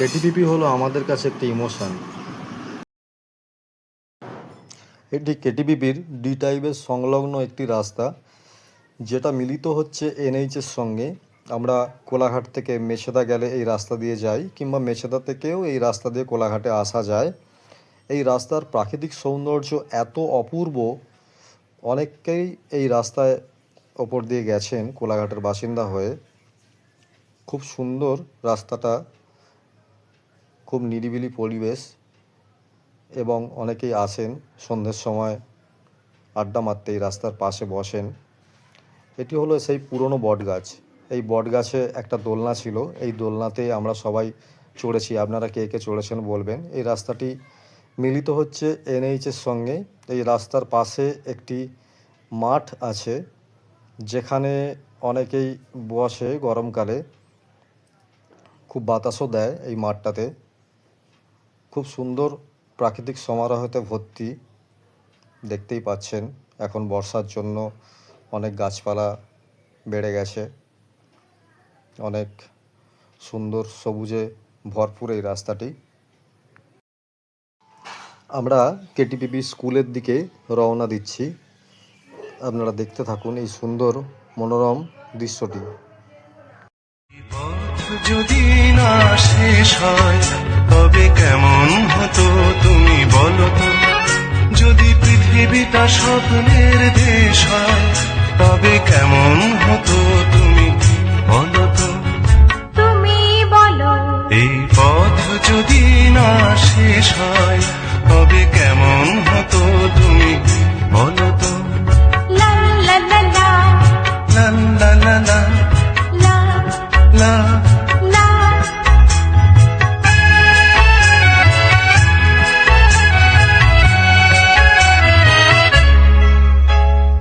KTPP হলো আমাদের কাছে একটি ইমোশন। এটি কেটিপিপির ডি টাইপের সংলগ্ন একটি রাস্তা, যেটা মিলিত হচ্ছে এনএইচের সঙ্গে। আমরা কোলাঘাট থেকে মেছেদা গেলে এই রাস্তা দিয়ে যাই, কিংবা মেছেদা থেকেও এই রাস্তা দিয়ে কোলাঘাটে আসা যায়। এই রাস্তার প্রাকৃতিক সৌন্দর্য এত অপূর্ব, অনেকেই এই রাস্তায় ওপর দিয়ে গেছেন কোলাঘাটের বাসিন্দা হয়ে। খুব সুন্দর রাস্তাটা, খুব নিরিবিলি পরিবেশ, এবং অনেকেই আসেন সন্ধ্যের সময় আড্ডা মারতে এই রাস্তার পাশে বসেন। এটি হলো সেই পুরনো বটগাছ। এই বটগাছে একটা দোলনা ছিল, এই দোলনাতে আমরা সবাই চড়েছি। আপনারা কে কে চড়েছেন বলবেন। এই রাস্তাটি মিলিত হচ্ছে এনএইচের সঙ্গে। এই রাস্তার পাশে একটি মাঠ আছে, যেখানে অনেকেই বসে গরমকালে। খুব বাতাসও দেয় এই মাঠটাতে। খুব সুন্দর প্রাকৃতিক সমারোহতে ভর্তি, দেখতেই পাচ্ছেন। এখন বর্ষার জন্য অনেক গাছপালা বেড়ে গেছে, অনেক সুন্দর সবুজে ভরপুর এই রাস্তাটি। আমরা কেটিপিপি স্কুলের দিকে রওনা দিচ্ছি। আপনারা দেখতে থাকুন এই সুন্দর মনোরম দৃশ্যটি। যদি না শেষ হয় তবে কেমন হতো তুমি বলো তো। যদি পৃথিবীটা স্বপ্নের দেশ হয় তবে কেমন হতো তুমি বলো তো। তুমি বলো। এই পথ যদি না শেষ হয় তবে কেমন হতো তুমি বলো তো। লা লা লা লা লা লা লা লা লা লা। লা।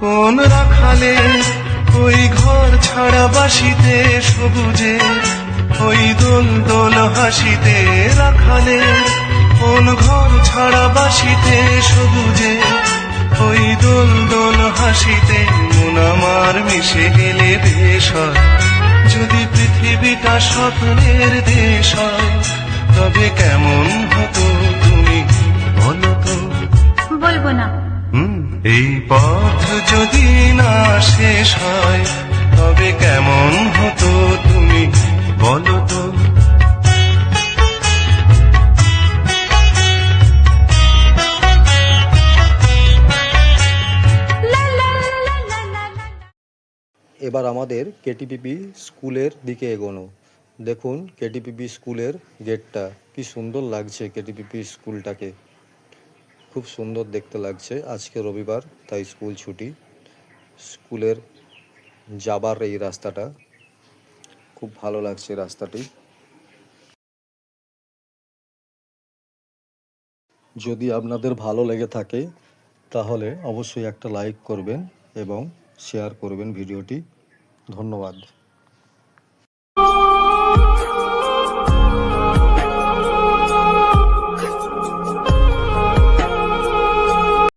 কোন রাখালে ওই ঘর ছাড়া বাসিতে সবুজে, ওই দোল দোল হাসিতে রাখালে। কোন ঘর ছাড়া বাসিতে সবুজে, ওই দোল দোল হাসিতে মন আমার মিশে গেলে বেশ হয়। যদি পৃথিবীটা স্বপ্নের দেশ হয় তবে কেমন হতো তুমি বলো তো। বলবো না। এই পথ যদি না শেষ হয় তবে কেমন হতো তুমি বলো তো। লা লা লা লা লা লা। এবার আমাদের কেটিপিপি স্কুলের দিকে এগোনো। দেখুন কেটিপিপি স্কুলের গেটটা কি সুন্দর লাগছে। কেটিপিপি স্কুলটাকে খুব সুন্দর দেখতে লাগছে। আজকে রবিবার, তাই স্কুল ছুটি। স্কুলের যাবার এই রাস্তাটা খুব ভালো লাগছে রাস্তাটি। যদি আপনাদের ভালো লেগে থাকে তাহলে অবশ্যই একটা লাইক করবেন এবং শেয়ার করবেন ভিডিওটি। ধন্যবাদ।